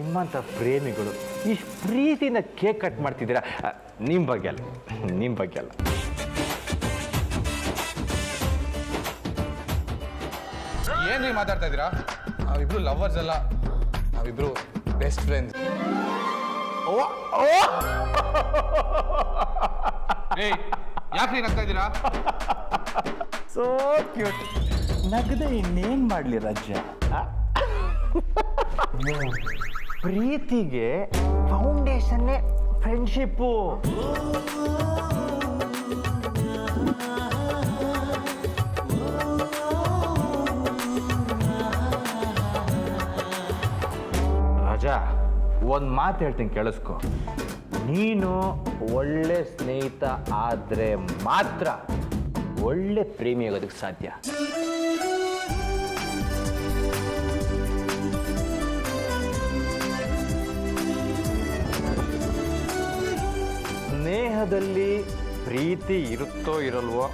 ನಿಮ್ಮಂಥ ಪ್ರೇಮಿಗಳು ಇಷ್ಟು ಪ್ರೀತಿಯಿಂದ ಕೇಕ್ ಕಟ್ ಮಾಡ್ತಿದ್ದೀರಾ. ನಿಮ್ಮ ಬಗ್ಗೆ ಅಲ್ಲ, ನಿಮ್ಮ ಬಗ್ಗೆ ಅಲ್ಲ. ಏನ್ರಿ ಮಾತಾಡ್ತಾ ಇದ್ದೀರಾ? ನಾವಿಬ್ರು ಲವರ್ಸ್ ಅಲ್ಲ, ನಾವಿಬ್ರು ಬೆಸ್ಟ್ ಫ್ರೆಂಡ್ಸ್. ಯಾಕ್ರಿ ನಗ್ತಾ ಇದ್ದೀರಾ? So cute. ನಗದೆ ಇನ್ನೇನ್ ಮಾಡ್ಲಿ ರಾಜ್ಯ. ಪ್ರೀತಿಗೆ ಫೌಂಡೇಶನ್ನೇ ಫ್ರೆಂಡ್ಶಿಪ್ಪು. ರಾಜಾ, ಒಂದು ಮಾತು ಹೇಳ್ತೀನಿ ಕೇಳಿಸ್ಕೊ. ನೀನು ಒಳ್ಳೆ ಸ್ನೇಹಿತ ಆದರೆ ಮಾತ್ರ ಒಳ್ಳೆ ಪ್ರೇಮಿ ಆಗೋದಕ್ಕೆ ಸಾಧ್ಯ. ಸ್ನೇಹದಲ್ಲಿ ಪ್ರೀತಿ ಇರುತ್ತೋ ಇರಲ್ವೋ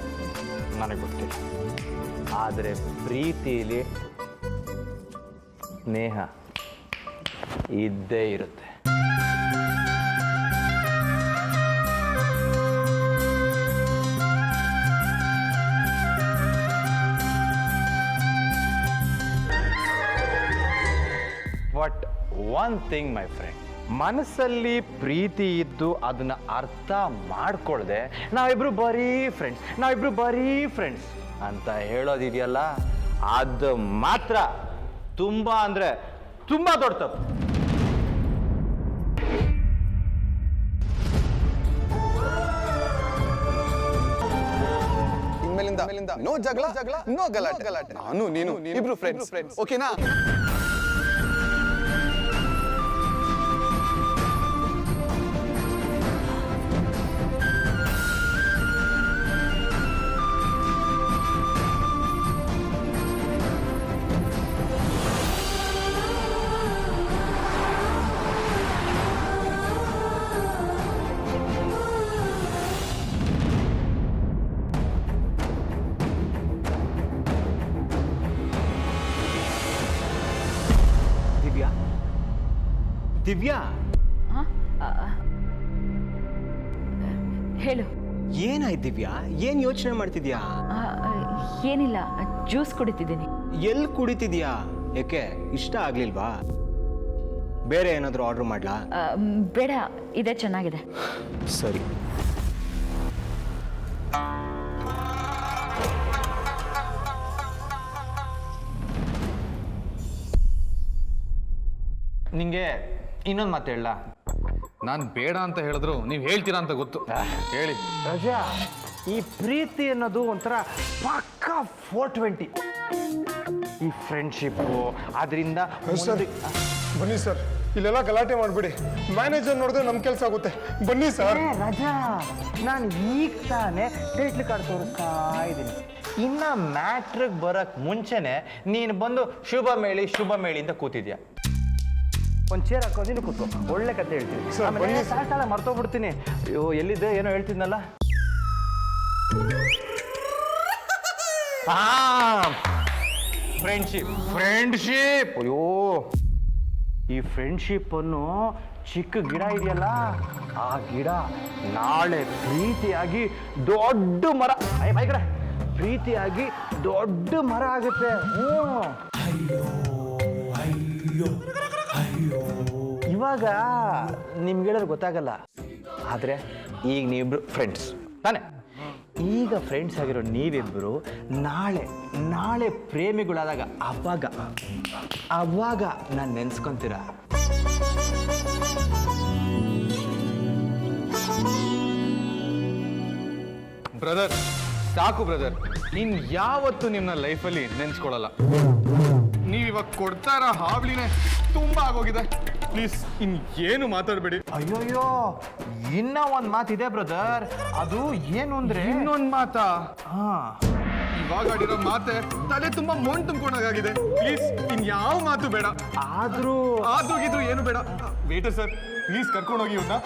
ನನಗೆ ಗೊತ್ತಿಲ್ಲ, ಆದರೆ ಪ್ರೀತಿಯಲ್ಲಿ ಸ್ನೇಹ ಇದ್ದೇ ಇರುತ್ತೆ. But one thing my friend, ಮನಸ್ಸಲ್ಲಿ ಪ್ರೀತಿ ಇದ್ದು ಅದನ್ನ ಅರ್ಥ ಮಾಡ್ಕೊಳ್ದೆ ನಾವಿಬ್ರು ಬರೀ ಫ್ರೆಂಡ್ಸ್ ಅಂತ ಹೇಳೋದಿದೆಯಲ್ಲ, ಅದು ಮಾತ್ರ ತುಂಬಾ ಅಂದ್ರೆ ತುಂಬಾ ದೊಡ್ಡ ತಪ್ಪು. ಇನ್ಮೇಲಿಂದ ನೋ ಜಗಳ, ನೋ ಗಲಾಟೆ. ನಾನು ನೀನು ಇಬ್ರು ಫ್ರೆಂಡ್ಸ್, ಓಕೆನಾ? ದಿವ್ಯಾ, ಹೇಳು. ಏನಾಯ್ತು ದಿವ್ಯಾ? ಏನ್ ಯೋಚನೆ ಮಾಡ್ತಿದ್ಯಾ? ಏನಿಲ್ಲ, ಜ್ಯೂಸ್ ಕುಡಿತಿದ್ದೀನಿ. ಎಲ್ಲಿ ಕುಡಿತಿದ್ಯಾ? ಯಾಕೆ ಇಷ್ಟ ಆಗ್ಲಿಲ್ವಾ? ಬೇರೆ ಏನಾದರೂ ಆರ್ಡರ್ ಮಾಡ್ಲಾ? ಬೇಡ, ಇದೇ ಚೆನ್ನಾಗಿದೆ. ಸರಿ. ನಿಂಗೆ ಇನ್ನೊಂದು ಮಾತು ಹೇಳ. ನಾನು ಬೇಡ ಅಂತ ಹೇಳಿದ್ರು ನೀವು ಹೇಳ್ತೀರಾ ಅಂತ ಗೊತ್ತು. ಹೇಳಿ ರಜಾ, ಈ ಪ್ರೀತಿ ಅನ್ನೋದು ಒಂಥರ ಪಕ್ಕ 420. ಈ ಫ್ರೆಂಡ್ಶಿಪ್ಪು ಅದರಿಂದ ಬನ್ನಿ ಸರ್, ಇಲ್ಲೆಲ್ಲ ಗಲಾಟೆ ಮಾಡ್ಬಿಡಿ. ಮ್ಯಾನೇಜರ್ ನೋಡಿದ್ರೆ ನಮ್ಮ ಕೆಲಸ ಆಗುತ್ತೆ. ಬನ್ನಿ ಸರ್. ರಜಾ, ನಾನು ಈಗ ತಾನೇ ಟೈಟ್ಲ್ ಕಾರ್ಡ್ ತೋರಿಸ್ತಾ ಇದ್ದೀನಿ. ಇನ್ನ ಮ್ಯಾಟ್ರಿಗೆ ಬರಕ್ ಮುಂಚೆನೆ ನೀನು ಬಂದು ಶುಭ ಮೇಳಿ ಅಂತ ಕೂತಿದ್ಯಾ. ಒಂದು ಚೇರ್ ಹಾಕೋ, ನೀನು ಕೂತ್ಕೋ, ಒಳ್ಳೆ ಕತೆ ಹೇಳ್ತೀನಿ. ಆಮೇಲೆ ಸಾಲ ಮರ್ತೋಗ್ಬಿಡ್ತೀನಿ. ಅಯ್ಯೋ, ಎಲ್ಲಿದ್ದೆ ಏನೋ ಹೇಳ್ತಿದ್ನಲ್ಲ. ಫ್ರೆಂಡ್ಶಿಪ್. ಅಯ್ಯೋ, ಈ ಫ್ರೆಂಡ್ಶಿಪ್ ಅನ್ನು ಚಿಕ್ಕ ಗಿಡ ಇದೆಯಲ್ಲ, ಆ ಗಿಡ ನಾಳೆ ಪ್ರೀತಿಯಾಗಿ ದೊಡ್ಡ ಮರ. ಕಡೆ ಪ್ರೀತಿಯಾಗಿ ದೊಡ್ಡ ಮರ ಆಗುತ್ತೆ. ಇವಾಗ ನಿಮ್ಗೆ ಹೇಳೋದು ಗೊತ್ತಾಗಲ್ಲ, ಆದರೆ ಈಗ ನೀವಿಬ್ರು ಫ್ರೆಂಡ್ಸ್ ತಾನೆ. ಈಗ ಫ್ರೆಂಡ್ಸ್ ಆಗಿರೋ ನೀವಿಬ್ಬರು ನಾಳೆ ಪ್ರೇಮಿಗಳಾದಾಗ ಅವಾಗ ನಾನು ನೆನ್ಸ್ಕೊಂತೀರ. ಬ್ರದರ್, ಸಾಕು ಬ್ರದರ್. ಇನ್ ಯಾವತ್ತು ನಿಮ್ಮನ್ನ ಲೈಫಲ್ಲಿ ನೆನ್ಸ್ಕೊಳ್ಳಲ್ಲ. ನೀವಿವಾಗ ಕೊಡ್ತಾ ಇರೋ ಹಾವಳಿನೇ ತುಂಬಾ ಆಗೋಗಿದೆ. ಪ್ಲೀಸ್ ಇನ್ ಏನು ಮಾತಾಡಬೇಡಿ. ಅಯ್ಯೋಯ್ಯೋ, ಇನ್ನ ಒಂದು ಮಾತಿದೆ ಬ್ರದರ್. ಅದು ಏನು ಅಂದ್ರೆ ಇನ್ನೊಂದು ಮಾತಾ? ಹಾ, ಇವಾಗ ಆಡಿರೋ ಮಾತೆ ತಲೆ ತುಂಬಾ ಮಣ್ಣು ತುಂಬ್ಕೊಂಡಾಗಿದೆ. ಪ್ಲೀಸ್ ಇನ್ ಯಾವ ಮಾತು ಬೇಡ. ಆದ್ರೂ ಗಿದ್ರು ಏನು ಬೇಡ. ವೇಟರ್ ಸರ್, ಪ್ಲೀಸ್ ಕರ್ಕೊಂಡೋಗಿ ಇವ್ನ.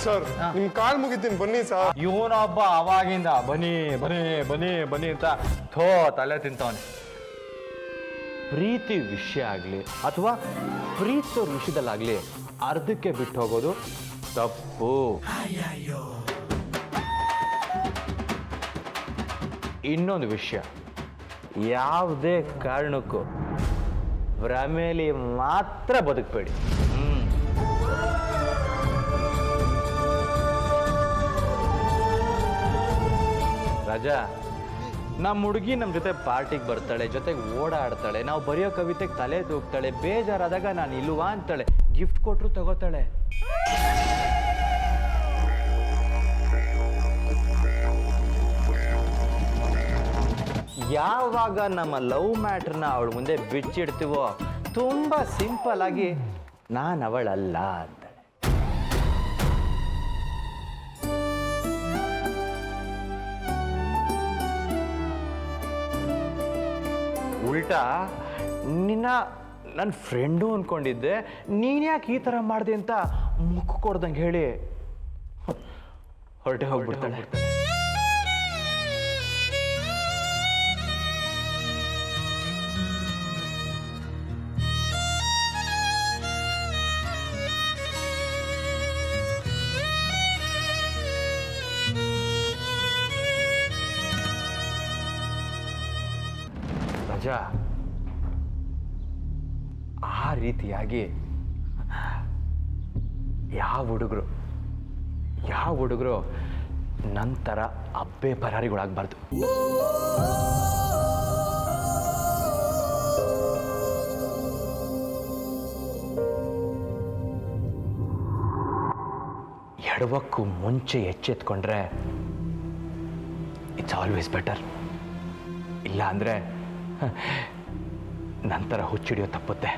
ಸರ್, ನಿಮ್ ಕಾಲ್ ಮುಗಿತೀನಿ, ಬನ್ನಿ ಸರ್. ಇವನೊಬ್ಬ ಅವಾಗಿಂದ ಬನ್ನಿ ಅಂತ ತಲೆ ತಿಂತವನೆ. ಪ್ರೀತಿ ವಿಷಯ ಆಗಲಿ ಅಥವಾ ಪ್ರೀತಿಸೋರ್ ವಿಷಯದಲ್ಲಾಗಲಿ ಅರ್ಧಕ್ಕೆ ಬಿಟ್ಟು ಹೋಗೋದು ತಪ್ಪು. ಇನ್ನೊಂದು ವಿಷಯ, ಯಾವುದೇ ಕಾರಣಕ್ಕೂ ಭ್ರಮೇಲಿ ಮಾತ್ರ ಬದುಕಬೇಡಿ. ರಾಜಾ, ನಮ್ಮ ಹುಡುಗಿ ನಮ್ಮ ಜೊತೆ ಪಾರ್ಟಿಗೆ ಬರ್ತಾಳೆ, ಜೊತೆಗೆ ಓಡಾಡ್ತಾಳೆ, ನಾವು ಬರೆಯೋ ಕವಿತೆಗೆ ತಲೆ ದೂಗ್ತಾಳೆ, ಬೇಜಾರಾದಾಗ ನಾನು ಇಲ್ವಾ ಅಂತಾಳೆ, ಗಿಫ್ಟ್ ಕೊಟ್ಟರು ತಗೋತಾಳೆ. ಯಾವಾಗ ನಮ್ಮ ಲವ್ ಮ್ಯಾಟ್ರನ್ನ ಅವಳ ಮುಂದೆ ಬಿಚ್ಚಿಡ್ತೀವೋ ತುಂಬ ಸಿಂಪಲ್ ಆಗಿ ನಾನು ಅವಳಲ್ಲ ಅಂತಾಳೆ. ಉಲ್ಟಾ ನಿನ್ನ ನನ್ನ ಫ್ರೆಂಡು ಅಂದ್ಕೊಂಡಿದ್ದೆ, ನೀನ್ಯಾಕೆ ಈ ಥರ ಮಾಡಿದೆ ಅಂತ ಮುಖ ಕೊಡ್ದಂಗೆ ಹೇಳಿ ಹೊರಟೆ ಹೋಗ್ಬಿಡ್ತಾಳೆ. ರಾಜಾ, ಆ ರೀತಿಯಾಗಿ ಯಾವ ಹುಡುಗರು ನಂತರ ಅಬ್ಬೆ ಪರಾರಿಗಳಾಗಬಾರ್ದು. ಎಡವಕ್ಕೂ ಮುಂಚೆ ಎಚ್ಚೆತ್ಕೊಂಡ್ರೆ ಇಟ್ಸ್ ಆಲ್ವೇಸ್ ಬೆಟರ್. ಇಲ್ಲ ಅಂದರೆ ನಂತರ ಹುಚ್ಚಿಡಿಯೋ ತಪ್ಪುತ್ತೆ.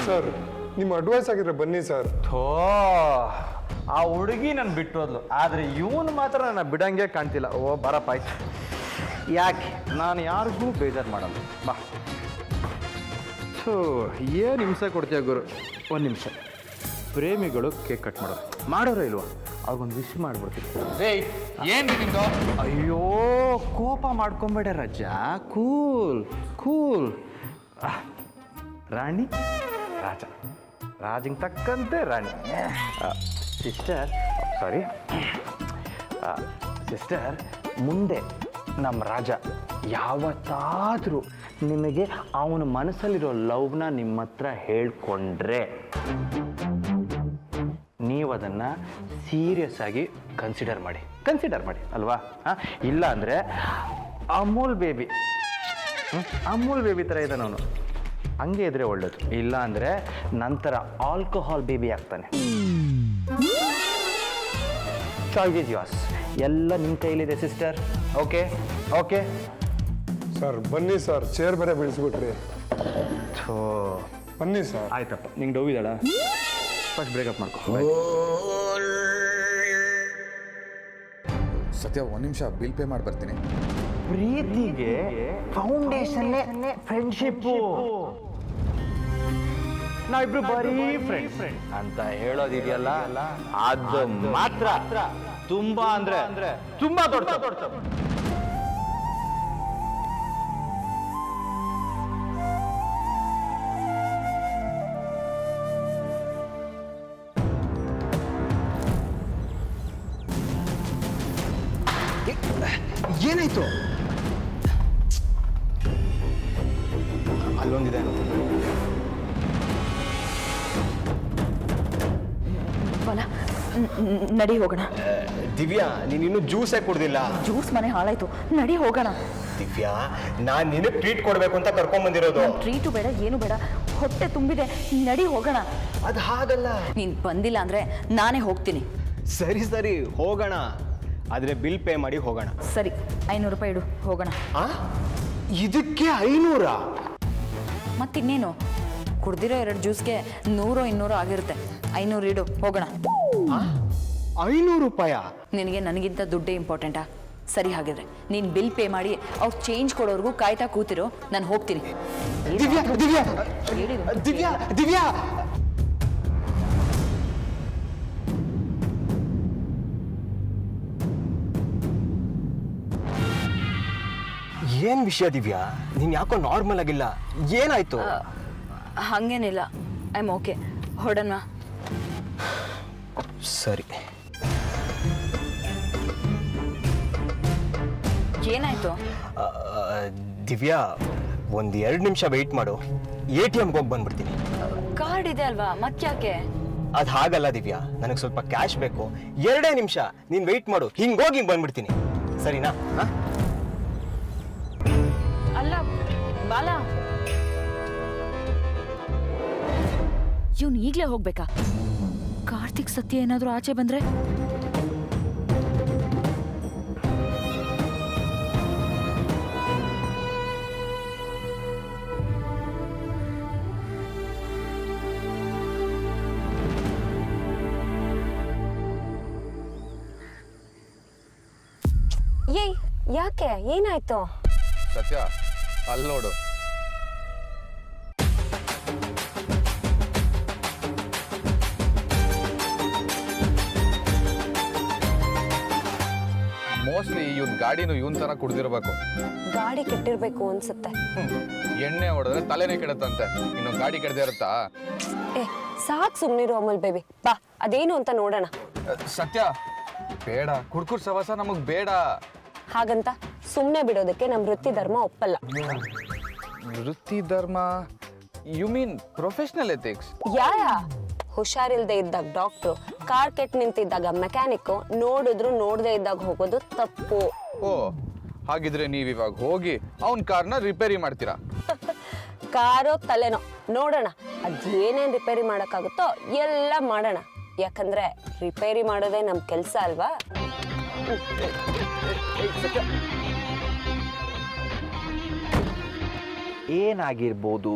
ಸರ್, ನಿಮ್ಮ ಅಡ್ವೈಸ್ ಆಗಿದ್ರೆ ಬನ್ನಿ ಸರ್. ಥೋ, ಆ ಹುಡುಗಿ ನಾನು ಬಿಟ್ಟೋದ್ಲು, ಆದರೆ ಇವನು ಮಾತ್ರ ನನ್ನ ಬಿಡಂಗೆ ಕಾಣ್ತಿಲ್ಲ. ಓ ಬರಪ್ಪ, ಆಯ್ತು. ಯಾಕೆ ನಾನು ಯಾರಿಗೂ ಬೇಜಾರು ಮಾಡಲ್ಲ, ಬಾ. ಥೋ, ಏನು ಹಿಂಸೆ ಕೊಡ್ತೀಯ ಗುರು. ಒಂದು ನಿಮಿಷ, ಪ್ರೇಮಿಗಳು ಕೇಕ್ ಕಟ್ ಮಾಡೋರು ಇಲ್ವಾ? ಅವ್ರಿಗೊಂದು ವಿಶ್ ಮಾಡ್ಬಿಡ್ತೀನಿ. ಏನು ನಿಂದು? ಅಯ್ಯೋ, ಕೋಪ ಮಾಡ್ಕೊಂಬೇಡ ರಜ, ಕೂಲ್ ಕೂಲ್. ರಾಣಿ ರಾಜ, ರಾಜಂಗೆ ತಕ್ಕಂತೆ ರಾಣಿ. ಸಿಸ್ಟರ್, ಮುಂದೆ ನಮ್ಮ ರಾಜ ಯಾವತ್ತಾದರೂ ನಿಮಗೆ ಅವನ ಮನಸ್ಸಲ್ಲಿರೋ ಲವ್ನ ನಿಮ್ಮ ಹತ್ರ ಹೇಳ್ಕೊಂಡ್ರೆ ನೀವು ಅದನ್ನು ಸೀರಿಯಸ್ ಆಗಿ ಕನ್ಸಿಡರ್ ಮಾಡಿ ಅಲ್ವಾ? ಇಲ್ಲ ಅಂದರೆ ಅಮೂಲ್ ಬೇಬಿ ಥರ ಇದ್ದಾನೆ ಅವನು, ಹಂಗೆ ಇದ್ರೆ ಒಳ್ಳೇದು. ಇಲ್ಲ ಅಂದರೆ ನಂತರ ಆಲ್ಕೋಹಾಲ್ ಬೇಬಿ ಆಗ್ತಾನೆ. Choice is yours. ಎಲ್ಲ ನಿಮ್ಮ ಕೈಲಿದೆ ಸಿಸ್ಟರ್. ಓಕೆ ಓಕೆ ಸರ್ ಬನ್ನಿ ಸರ್, ಚೇರ್ ಬೇರೆ ಬೀಳಿಸ್ಬಿಟ್ರಿ. ಥೋ, ಬನ್ನಿ ಸರ್. ಆಯ್ತಪ್ಪ, ನಿಂಗೆ ಡವ್ ಇದ್ದಾಳ? ಫಸ್ಟ್ ಬ್ರೇಕಪ್ ಮಾಡ್ಕೊ. ಸತ್ಯ, ಒಂದು ನಿಮಿಷ ಬಿಲ್ ಪೇ ಮಾಡಿ ಬರ್ತೀನಿ. ಪ್ರೀತಿಗೆ ಫೌಂಡೇಶನ್ನೇ ಫ್ರೆಂಡ್ಶಿಪ್ಪು. ನಾವಿಬ್ರು ಬರೀ ಫ್ರೆಂಡ್ಸ್ ಅಂತ ಹೇಳೋದಿದೆಯಲ್ಲ, ಅದು ಮಾತ್ರ ತುಂಬಾ ಅಂದ್ರೆ ತುಂಬಾ ದೊಡ್ಡ. ಏನಾಯ್ತು? ಅಲ್ಲೊಂದಿದೆ. ಬಲ, ನಡಿ ಹೋಗೋಣ. ದಿವ್ಯಾ, ನೀನಿನ್ನೂ ಜ್ಯೂಸೇ ಕುಡ್ದಿಲ್ಲ. ಜ್ಯೂಸ್ ಮನೆ ಹಾಳಾಯ್ತು, ನಡಿ ಹೋಗೋಣ. ದಿವ್ಯಾ, ನಾನು ನಿನಗೆ ಟ್ರೀಟ್ ಕೊಡ್ಬೇಕು ಅಂತ ಕರ್ಕೊಂಡ್ ಬಂದಿರೋದು. ಟ್ರೀಟು ಬೇಡ, ಏನು ಬೇಡ, ಹೊಟ್ಟೆ ತುಂಬಿದೆ, ನಡಿ ಹೋಗೋಣ. ಅದು ಹಾಗಲ್ಲ. ನೀನ್ ಬಂದಿಲ್ಲ ಅಂದ್ರೆ ನಾನೇ ಹೋಗ್ತೀನಿ. ಸರಿ ಸರಿ, ಹೋಗೋಣ. ಆದ್ರೆ ಬಿಲ್ ಪೇ ಮಾಡಿ ಹೋಗೋಣ. ಸರಿ, 500 ರೂಪಾಯಿ ಇಡು, ಹೋಗೋಣ. ಇದಕ್ಕೆ 500? ಮತ್ತಿನ್ನೇನು, ಕುಡ್ದಿರೋ 2 ಜ್ಯೂಸ್ಗೆ 100-200 ಆಗಿರುತ್ತೆ. 500 ಇಡು, ಹೋಗೋಣ. 500 ರೂಪಾಯ? ನಿನಗೆ ನನಗಿಂತ ದುಡ್ಡೇ ಇಂಪಾರ್ಟೆಂಟಾ? ಸರಿ, ಹಾಗಿದ್ರೆ ನೀನು ಬಿಲ್ ಪೇ ಮಾಡಿ ಅವ್ರು ಚೇಂಜ್ ಕೊಡೋರ್ಗೂ ಕಾಯ್ತಾ ಕೂತಿರೋ, ನಾನು ಹೋಗ್ತೀನಿ. ದಿವ್ಯಾ ದಿವ್ಯಾ ದಿವ್ಯಾ ದಿವ್ಯಾ ಏನು ವಿಷಯ ದಿವ್ಯಾ? ನೀನು ಯಾಕೋ ನಾರ್ಮಲ್ ಆಗಿಲ್ಲ, ಏನಾಯ್ತು? ಹಾಗೇನಿಲ್ಲ, ಐ ಆಮ್ ಓಕೆ. ಹೊಡೋಣ. ಸರಿ. ಏನಾಯ್ತು? ದಿವ್ಯಾ, ಒಂದು 2 ನಿಮಿಷ ವೆಯ್ಟ್ ಮಾಡು, ATMಗೆ ಹೋಗಿ ಬಂದ್ಬಿಡ್ತೀನಿ. ಕಾರ್ಡ್ ಇದೆ ಅಲ್ವಾ, ಮತ್ತ್ಯಾಕೆ? ಅದು ಹಾಗಲ್ಲ ದಿವ್ಯಾ, ನನಗೆ ಸ್ವಲ್ಪ ಕ್ಯಾಶ್ ಬೇಕು. 2 ನಿಮಿಷ ನೀನು ವೆಯ್ಟ್ ಮಾಡು, ಹಿಂಗೋಗಿ ಹಿಂಗೆ ಬಂದ್ಬಿಡ್ತೀನಿ, ಸರಿನಾ? ಅಲ್ಲ ಬಾಲ, ಇವ್ನು ಈಗಲೇ ಹೋಗ್ಬೇಕಾ? ಕಾರ್ತಿಕ್ ಸತ್ಯ ಏನಾದರೂ ಆಚೆ ಬಂದ್ರೆ? ಏಯ್, ಯಾಕೆ, ಏನಾಯ್ತು? ಸತ್ಯ, ಅಲ್ಲಿ ನೋಡು. ಮೋಸ್ಟ್ಲಿ ಇವನ್ ಗಾಡಿನೂ ಇವನ್ ತರ ಕುಡ್ದಿರ್ಬೇಕು. ಗಾಡಿ ಕೆಟ್ಟಿರ್ಬೇಕು ಅನ್ಸುತ್ತೆ. ಎಣ್ಣೆ ಹೊಡೆದ್ರೆ ತಲೆನೇ ಕೆಡತ್ತಂತೆ, ಇನ್ನು ಗಾಡಿ ಕೆಡದೆ ಇರುತ್ತಾ? ಏ ಸಾಕ್ ಸುಮ್ನಿರು ಅಮಲ್ ಬೇಬಿ, ಬಾ ಅದೇನು ಅಂತ ನೋಡೋಣ. ಸತ್ಯ, ಬೇಡ, ಕುಡ್ಕುಡ್ ಸವಾಸ ನಮಗ್ ಬೇಡ. ಹಾಗಂತ ಸುಮ್ನೆ ಬಿಡೋದಕ್ಕೆ ನಮ್ ವೃತ್ತಿ ಧರ್ಮ ಒಪ್ಪಲ್ಲ. ವೃತ್ತಿ ಧರ್ಮ? You mean professional ethics? Yeah ಹುಷಾರಿಲ್ದೆ ಇದ್ದಾಗ ಡಾಕ್ಟ್ರು, ಕಾರ್ ಕೆಟ್ಟು ನಿಂತಿದ್ದಾಗ ಮೆಕ್ಯಾನಿಕ್, ನೋಡಿದ್ರು ನೋಡದೆ ಇದ್ದಾಗ ಹೋಗೋದು ತಪ್ಪು. ಓ, ಹಾಗಿದ್ರೆ ನೀವ್ ಇವಾಗ ಹೋಗಿ ಅವನ್ ಕಾರ್ನ ರಿಪೇರಿ ಮಾಡ್ತೀರಾ? ಕಾರೋ ತಲೆನೋ ನೋಡೋಣ, ಅದೇನೇನ್ ರಿಪೇರಿ ಮಾಡಕ್ಕಾಗುತ್ತೋ ಎಲ್ಲ ಮಾಡೋಣ. ಯಾಕಂದ್ರೆ ರಿಪೇರಿ ಮಾಡೋದೇ ನಮ್ ಕೆಲ್ಸ ಅಲ್ವಾ? ಏನಾಗಿರ್ಬೋದು?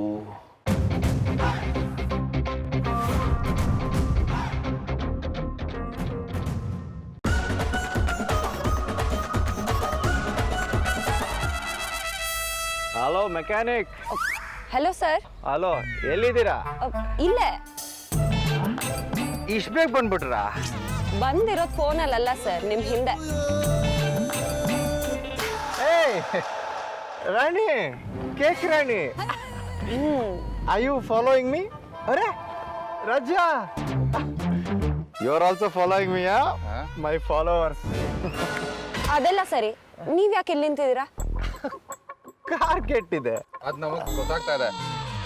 Hello mechanic. Hello sir. Hello, ಎಲ್ಲಿದ್ದೀರಾ? ಇಲ್ಲೇ. ಇಷ್ಟು ಬೇಗ ಬಂದ್ಬಿಟ್ರಾ? ಬಂದಿರೋದು ಫೋನಲ್ಲ ಸರ್, ನಿಮ್ ಹಿಂದೆ. ಏಯ್ Rani, cake Rani, are you following me? ಅರೆ Raja, you are also following me? My followers. ಅದೆಲ್ಲ ಸರಿ, ನೀವ್ ಯಾಕೆ ಇಲ್ಲಿ ನಿಂತಿದ್ದೀರಾ? ಕಾರ್ ಕೆಟ್ಟಿದೆ. ಅದ್ ನಮಗ್ ಗೊತ್ತಾಗ್ತಾ ಇದೆ,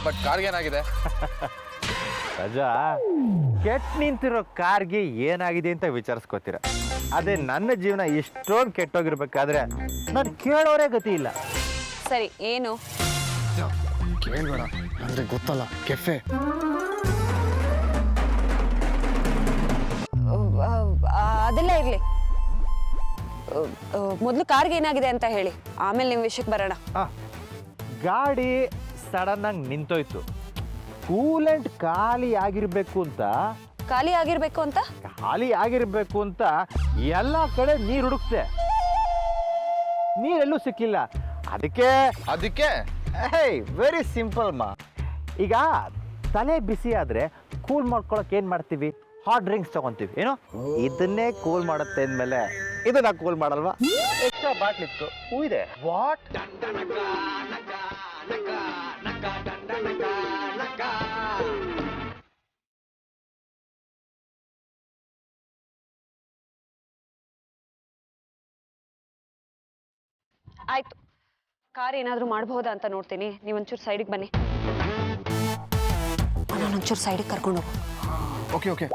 ಬಟ್ ಕಾರ್ಗೆ ಏನಾಗಿದೆ? ರಜಾ, ಕೆಟ್ಟ ನಿಂತಿರೋ ಕಾರ್ಗೆ ಏನಾಗಿದೆ ಅಂತ ವಿಚಾರಿಸ್ಕೋತೀರ. ಅದೇ ನನ್ನ ಜೀವನ ಇಷ್ಟೊಂದು ಕೆಟ್ಟೋಗಿರ್ಬೇಕಾದ್ರೆ ನಾನು ಕೇಳೋರೇ ಗತಿ ಇಲ್ಲ. ಸರಿ, ಏನು? ಕೇಳ್ಬೇಡ ಅಂದ್ರೆ ಗೊತ್ತಲ್ಲ, ಕೆಫೆ. ಅದೆಲ್ಲ ಇರ್ಲಿ, ಮೊದಲು ಕಾರ್ಗೆ ಏನಾಗಿದೆ ಅಂತ ಹೇಳಿ, ಆಮೇಲೆ ನಿಮ್ ವಿಷಯಕ್ಕೆ ಬರೋಣ. ಗಾಡಿ ಸಡನ್ ಆಗಿ ನಿಂತೋಯ್ತು. ಕೂಲೆಂಟ್ ಖಾಲಿ ಆಗಿರ್ಬೇಕು ಅಂತ ಖಾಲಿ ಆಗಿರ್ಬೇಕು ಅಂತ ಎಲ್ಲ ಕಡೆ ನೀರು ಹುಡುಕ್ತೆ, ನೀರೆಲ್ಲೂ ಸಿಕ್ಕಿಲ್ಲ. ಅದಕ್ಕೆ ವೆರಿ ಸಿಂಪಲ್ ಮಾ. ಈಗ ತಲೆ ಬಿಸಿ ಆದ್ರೆ ಕೂಲ್ ಮಾಡ್ಕೊಳಕ್ ಏನ್ ಮಾಡ್ತೀವಿ? ಹಾಟ್ ಡ್ರಿಂಕ್ಸ್ ತಗೊಂತೀವಿ, ಏನೋ ಇದನ್ನೇ ಕೂಲ್ ಮಾಡುತ್ತೆ ಅಂದ್ಮೇಲೆ ಇದನ್ನ ಕೂಲ್ ಮಾಡಲ್ವಾ? ಎಕ್ಸ್ಟ್ರಾ ಬಾಟ್ಲ್ ಇತ್ತು, ಹೂ ಇದೆ. ವಾಟ್? ಆಯ್ತು, ಕಾರ್ ಏನಾದ್ರೂ ಮಾಡಬಹುದಾ ಅಂತ ನೋಡ್ತೀನಿ. ನೀವೊಂಚೂರು ಸೈಡಿಗೆ ಬನ್ನಿ, ನಾನೊಂಚೂರು ಸೈಡಿಗೆ ಕರ್ಕೊಂಡು ಹೋಗು. ಓಕೆ ಓಕೆ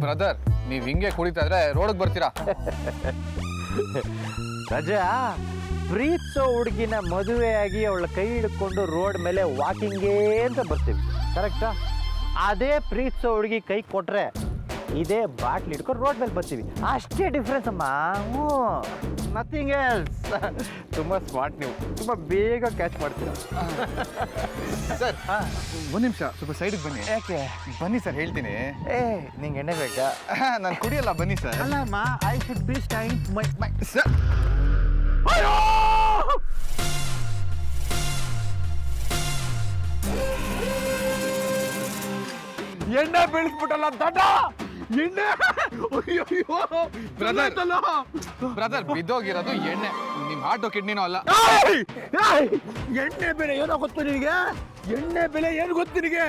ಬ್ರದರ್, ನೀವ್ ಹಿಂಗೆ ಕುಡಿತಾ ಇದ್ರೆ ರೋಡ್ಗೆ ಬರ್ತೀರಾ? ರಜಾ, ಪ್ರೀತಿಸೋ ಹುಡುಗಿನ ಮದುವೆಯಾಗಿ ಅವಳ ಕೈ ಹಿಡ್ಕೊಂಡು ರೋಡ್ ಮೇಲೆ ವಾಕಿಂಗೇ ಅಂತ ಬರ್ತೀವಿ, ಕರೆಕ್ಟಾ? ಅದೇ ಪ್ರೀತಿಸೋ ಹುಡುಗಿ ಕೈ ಕೊಟ್ರೆ ಇದೇ ಬಾಟ್ಲ್ ಹಿಡ್ಕೊಂಡು ರೋಡ್ ಮೇಲೆ ಬರ್ತೀವಿ, ಅಷ್ಟೇ ಡಿಫ್ರೆನ್ಸ್ ಅಮ್ಮ. ಹ್ಞೂ, ನಥಿಂಗ್ ಎಲ್ಸ್. ತುಂಬ ಸ್ಮಾರ್ಟ್ ನೀವು, ತುಂಬ ಬೇಗ ಕ್ಯಾಚ್ ಮಾಡ್ತೀರಾ. ಸರ್, ಒಂದ್ ನಿಮಿಷ, ಸ್ವಲ್ಪ ಸೈಡಿಗೆ ಬನ್ನಿ. ಯಾಕೆ? ಬನ್ನಿ ಸರ್, ಹೇಳ್ತೀನಿ. ನಿಂಗೆ ಎಣ್ಣೆ ಬೇಕಾ? ನಾನು ಕುಡಿಯಲ್ಲ, ಬನ್ನಿ ಸರ್. ಅಲ್ಲಮ್ಮ, I should be staying my sir, ಎಣ್ಣೆ ಬೀಳಿಸ್ಬಿಟ್ಟಲ್ಲ ದಡ್ಡ, ಎಣ್ಣೆ. ಬ್ರದರ್ ಬಿದ್ದೋಗಿರೋದು ಎಣ್ಣೆ. ನಿಮ್ ಆಟೋ ಕಿಡ್ನಿನೂ ಅಲ್ಲ. ಎಣ್ಣೆ ಬೆಲೆ ಏನೋ ಗೊತ್ತು ನಿನಗೆ? ಎಣ್ಣೆ ಬೆಲೆ ಏನು ಗೊತ್ತು ನಿನಗೆ?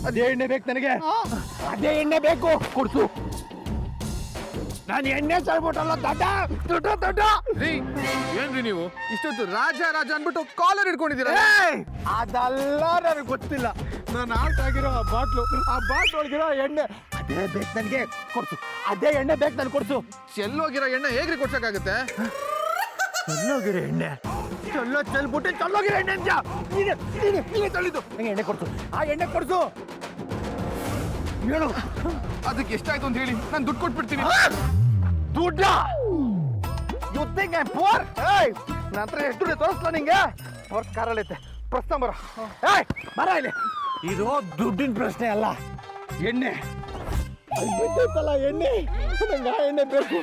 ಅದೇ ಎಣ್ಣೆ ಬೇಕು ನನಗೆ, ಅದೇ ಎಣ್ಣೆ ಬೇಕು, ಕೊಡ್ಸು. ನಾನು ಎಣ್ಣೆ ತಳ್ಬಿಟ್ಟಲ್ಲ ದೊಡ್ಡ ರೀ ಏನ್ರಿ ನೀವು ಇಷ್ಟೊತ್ತು ರಾಜ ರಾಜ ಅನ್ಬಿಟ್ಟು ಕಾಲರ್ ಹಿಡ್ಕೊಂಡಿದ್ದೀರಾ? ಅದಲ್ಲ, ನನಗೆ ಗೊತ್ತಿಲ್ಲ. ನಾನು ಆಟ ಆಗಿರೋ ಆ ಬಾಟ್ಲು ಒಳಗಿರೋ ಎಣ್ಣೆ ಅದೇ ಬೇಕು ನನಗೆ, ಕೊಡ್ಸು. ಅದೇ ಎಣ್ಣೆ ಬೇಕು ನನಗೆ, ಕೊಡ್ಸು. ಚೆಲ್ಲೋಗಿರೋ ಎಣ್ಣೆ ಹೇಗ್ರಿ ಕೊಡ್ಸಕ್ಕಾಗತ್ತೆ? ಚೆಲ್ಲೋಗಿರೋ ಎಣ್ಣೆ ಚೆಲ್ಲೋಗಿರೋ ಎಣ್ಣೆ ಅಂತ ನೀನೇ ತಳ್ಳಿದ್ದು. ನಂಗೆ ಎಣ್ಣೆ ಕೊಡ್ಸು, ಆ ಎಣ್ಣೆ ಕೊಡ್ಸು. ಹೇಳು, ಅದಕ್ಕೆ ಎಷ್ಟಾಯ್ತು ಅಂತ ಹೇಳಿ ನಾನು ದುಡ್ಡು ಕೊಟ್ಬಿಡ್ತೀನಿ. ದುಡ್ಡ? You think I poor? ನನ್ನ ಹತ್ರ ಎಷ್ಟು ದುಡ್ಡು ತೋರಿಸ್ಲ ನಿಂಗೆ? ಪರ್ಸ್ ಕಾರಲ್ಲೈತೆ, ಪ್ರಶ್ನೆ ಬರ ಇಲ್ಲಿ. ಇದು ದುಡ್ಡಿನ ಪ್ರಶ್ನೆ ಅಲ್ಲ, ಎಣ್ಣೆ. ಅಲ್ಲಿ ಬಿದ್ದೈತಲ್ಲ ಎಣ್ಣೆ, ನಂಗೆ ಆ ಎಣ್ಣೆ ಬೇಕು.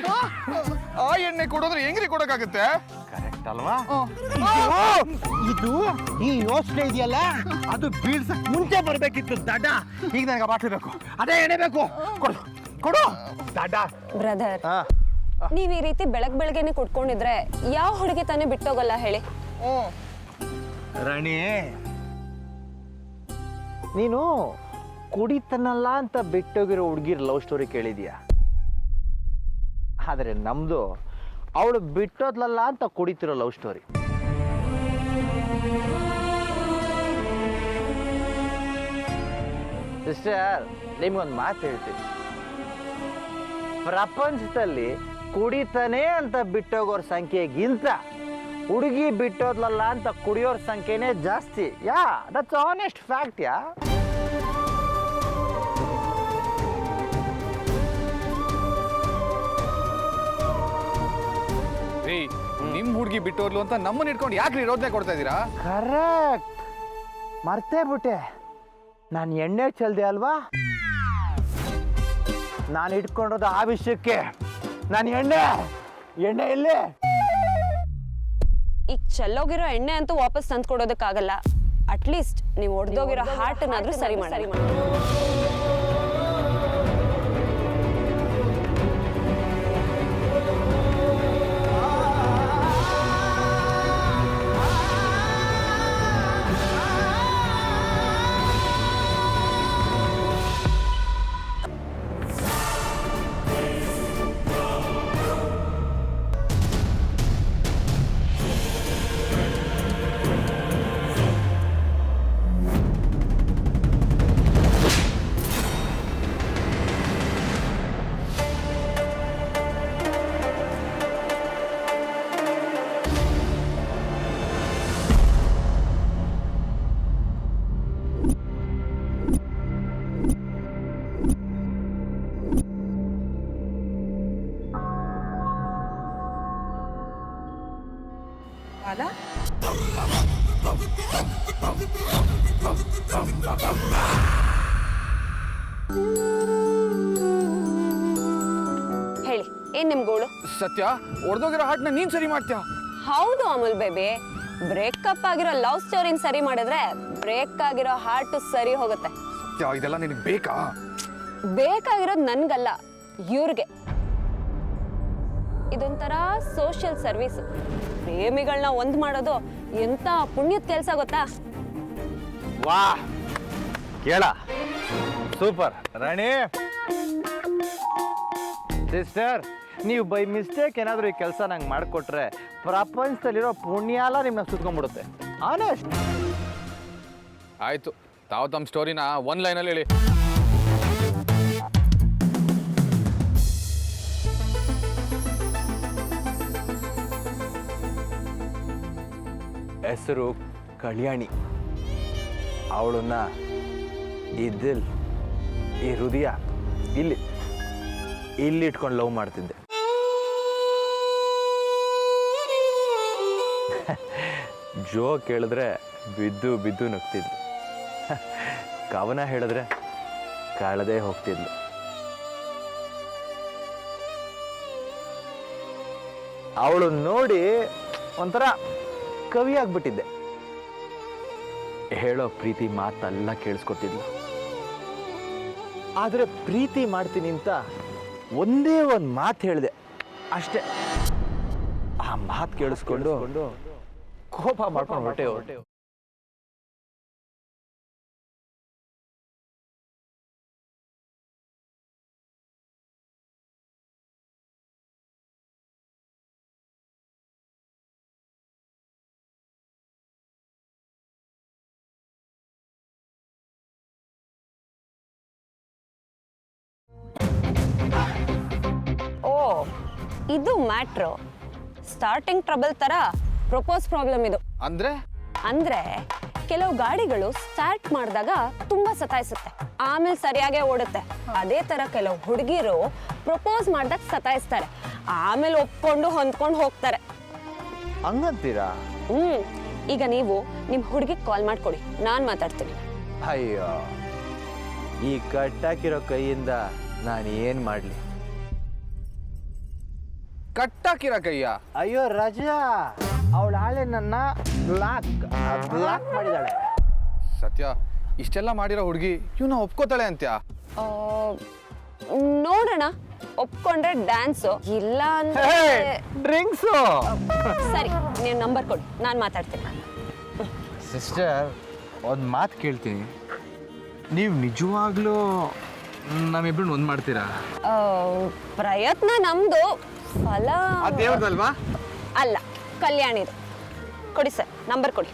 ಆ ಎಣ್ಣೆ ಕೊಡೋದ್ರೆ ಹೆಂಗ್ರಿ ಕೊಡಕ್ಕಾಗತ್ತೆ? ಕರೆಕ್ಟ್ ಅಲ್ವಾ? ಇದು ಈ ಯೋಚನೆ ಇದೆಯಲ್ಲ, ಅದು ಬೀಳ್ಸಕ್ ಮುಂಚೆ ಬರ್ಬೇಕಿತ್ತು ದಡ್ಡ. ಈಗ ನನಗೆ ಬಾಟ್ಲಿ ಬೇಕು, ಅದೇ ಎಣ್ಣೆ ಬೇಕು, ಕೊಡು ಕೊಡು ದಡ್ಡ. ಬ್ರದರ್, ನೀವ್ ಈ ರೀತಿ ಬೆಳಗ್ಗೆನೆ ಕುಟ್ಕೊಂಡಿದ್ರೆ ಯಾವ ಹುಡುಗಿ ತಾನೇ ಬಿಟ್ಟೋಗಲ್ಲ ಹೇಳಿ? ರಾಣಿ, ನೀನು ಕುಡಿತನಲ್ಲ ಅಂತ ಬಿಟ್ಟೋಗಿರೋ ಹುಡುಗಿರ್ ಲವ್ ಸ್ಟೋರಿ ಕೇಳಿದ್ಯಾ? ಆದರೆ ನಮ್ದು ಅವಳು ಬಿಟ್ಟೋದ್ಲಲ್ಲ ಅಂತ ಕುಡಿತಿರೋ ಲವ್ ಸ್ಟೋರಿ. ಸಿಸ್ಟರ್, ನಿಮ್ಗೊಂದು ಮಾತು ಹೇಳ್ತೀನಿ. ಪ್ರಪಂಚದಲ್ಲಿ ಕುಡಿತಾನೆ ಅಂತ ಬಿಟ್ಟೋಗೋರ್ ಸಂಖ್ಯೆಗಿಂತ ಹುಡುಗಿ ಬಿಟ್ಟೋದ್ಲಲ್ಲ ಅಂತ ಕುಡಿಯೋರ್ ಸಂಖ್ಯೆನೇ ಜಾಸ್ತಿ. ಯಾ, ದಟ್ಸ್ ಆನೆಸ್ಟ್ ಫ್ಯಾಕ್ಟ್. ಯಾ, ರೀ ನಿಮ್ ಹುಡುಗಿ ಬಿಟ್ಟೋರ್ಲು ಅಂತ ನಮ್ಮನ್ನ ಇಟ್ಕೊಂಡು ಯಾಕ್ರಿ ರೋದನೆ ಕೊಡ್ತಾ ಇದ್ದೀರಾ? ಕರೆಕ್ಟ್. ಮರ್ತೇ ಬಿಟ್ಟೆ, ನಾನು ಎಣ್ಣೆ ಚೆಲ್ದೆ ಅಲ್ವಾ? ನಾನು ಇಟ್ಕೊಂಡೋದು ಆ ವಿಷಯಕ್ಕೆ. ನಾನು ಎಣ್ಣೆ ಇಲ್ಲಿ. ಈಗ ಚೆಲ್ಲೋಗಿರೋ ಎಣ್ಣೆ ಅಂತೂ ವಾಪಸ್ ತಂದು ಕೊಡೋದಕ್ಕಾಗಲ್ಲ. ಅಟ್ಲೀಸ್ಟ್ ನೀವು ಒಡೆದೋಗಿರೋ ಹಾರ್ಟ್ನಾದ್ರೂ ಸರಿ ಮಾಡಿ. ಹೇಳಿ, ಏನ್ ನಿಮ್ ಗೋಳು? ಸತ್ಯ, ಒಡೆದೋಗಿರೋ ಹಾಟ್ನ ನೀನ್ ಸರಿ ಮಾಡ್ತೀಯ? ಹೌದು ಅಮುಲ್ ಬೇಬಿ, ಬ್ರೇಕಪ್ ಆಗಿರೋ ಲವ್ ಸ್ಟೋರಿನ ಸರಿ ಮಾಡಿದ್ರೆ ಬ್ರೇಕ್ ಆಗಿರೋ ಹಾರ್ಟ್ ಸರಿ ಹೋಗುತ್ತೆ. ಸತ್ಯ, ಇದೆಲ್ಲ ನಿನಗೆ ಬೇಕಾ? ಬೇಕಾಗಿರೋದು ನನ್ಗಲ್ಲ, ಇವ್ರಿಗೆ. ಇದೊಂಥರ ಸೋಷಿಯಲ್ ಸರ್ವಿಸ್. ಪ್ರೇಮಿಗಳನ್ನ ಒಂದ್ ಮಾಡೋದು ಎಂತ ಪುಣ್ಯದ ಕೆಲಸ ಗೊತ್ತಾ? ವಾ, ಕೇಳ, ಸೂಪರ್ ರಾಣಿ. ಸಿಸ್ಟರ್, ನೀವು ಬೈ ಮಿಸ್ಟೇಕ್ ಏನಾದರೂ ಈ ಕೆಲಸ ನಂಗೆ ಮಾಡಿಕೊಟ್ರೆ ಪ್ರಪಂಚದಲ್ಲಿರೋ ಪುಣ್ಯ ಎಲ್ಲ ನಿಮ್ಮನ್ನ ಸುತ್ಕೊಂಡ್ಬಿಡುತ್ತೆ. ಆನೆಸ್ಟ್. ಆಯ್ತು, ತಾವು ತಮ್ಮ ಸ್ಟೋರಿನ ಒನ್ ಲೈನಲ್ಲಿ ಹೇಳಿ. ಹೆಸರು ಕಲ್ಯಾಣಿ. ಅವಳನ್ನ ಈ ದಿಲ್, ಈ ಹೃದಯ ಇಲ್ಲಿ ಇಟ್ಕೊಂಡು ಲವ್ ಮಾಡ್ತಿದ್ದೆ. ಜೋ ಕೇಳಿದ್ರೆ ಬಿದ್ದು ನಗ್ತಿದ್ಲು. ಕವನ ಹೇಳಿದ್ರೆ ಕಾಳದೇ ಹೋಗ್ತಿದ್ಲು. ಅವಳು ನೋಡಿ ಒಂಥರ ಕವಿ ಆಗ್ಬಿಟ್ಟಿದ್ದೆ. ಹೇಳೋ ಪ್ರೀತಿ ಮಾತೆಲ್ಲ ಕೇಳಿಸ್ಕೊತಿದ್ಲು. ಆದರೆ ಪ್ರೀತಿ ಮಾಡ್ತೀನಿ ಅಂತ ಒಂದೇ ಒಂದು ಮಾತು ಹೇಳಿದೆ ಅಷ್ಟೇ. ಆ ಮಾತು ಕೇಳಿಸ್ಕೊಂಡು ಕೋಪ ಮಾಡ್ಕೊಂಡು ಹೊರಟೆ. ಓ ಇದು ಮ್ಯಾಟ್ರು. ಸ್ಟಾರ್ಟಿಂಗ್ ಟ್ರಬಲ್ ತರ ಪ್ರಪೋಸ್ ಪ್ರಾಬ್ಲಮ್ ಇದು. ಅಂದ್ರೆ ಕೆಲವು ಗಾಡಿಗಳು ಸ್ಟಾರ್ಟ್ ಮಾಡಿದಾಗ ತುಂಬಾ ಸತಾಯಿಸುತ್ತೆ, ಆಮೇಲೆ ಸರಿಯಾಗೇ ಓಡುತ್ತೆ. ಅದೇ ತರ ಕೆಲವು ಹುಡುಗಿರು ಪ್ರಪೋಸ್ ಮಾಡಿದಾಗ ಸತಾಯಿಸ್ತಾರೆ, ಆಮೇಲೆ ಒಪ್ಕೊಂಡು ಹೊಂದ್ಕೊಂಡು ಹೋಗ್ತಾರೆ. ಹಂಗಂತೀರಾ? ಈಗ ನೀವು ನಿಮ್ ಹುಡುಗಿಗೆ ಕಾಲ್ ಮಾಡ್ಕೊಡಿ, ನಾನ್ ಮಾತಾಡ್ತೀನಿ. ಅಯ್ಯೋ, ಈ ಕಟ್ಟಾಕಿರೋ ಕೈಯಿಂದ ನಾನು ಏನು ಮಾಡಲಿ? ಕಟ್ಟಾಕಿರ ಕೈಯ? ಅಯ್ಯೋ ರಜಾ, ಅವಳ ಆಳೆ ನನ್ನ ಬ್ಲಾಕ್ ಮಾಡಿದಾಳೆ. ಸತ್ಯ, ಇಷ್ಟೆಲ್ಲ ಮಾಡಿರೋ ಹುಡುಗಿ ಇವನ್ನ ಒಪ್ಕೋತಾಳೆ ಅಂತ್ಯಾ? ನೋಡೋಣ, ಒಪ್ಕೊಂಡ್ರೆ ಡ್ಯಾನ್ಸು, ಇಲ್ಲ ಅಂದ್ರೆ ಡ್ರಿಂಕ್ಸು. ಸರಿ, ನೀವು ನಂಬರ್ ಕೊಡಿ, ನಾನು ಮಾತಾಡ್ತೀನಿ. ಸಿಸ್ಟರ್, ಒಂದು ಮಾತು ಕೇಳ್ತೀನಿ, ನೀವು ನಿಜವಾಗ್ಲೂ ನಮ್ಮಿಬ್ರನ್ನ ಒಂದು ಮಾಡ್ತೀರಾ? ಪ್ರಯತ್ನ ನಮ್ದು, ಫಲ ದೇವ್ರದಲ್ವಾ? ಅಲ್ಲ, ಕಲ್ಯಾಣಿದು. ಕೊಡಿ ಸರ್, ನಂಬರ್ ಕೊಡಿ.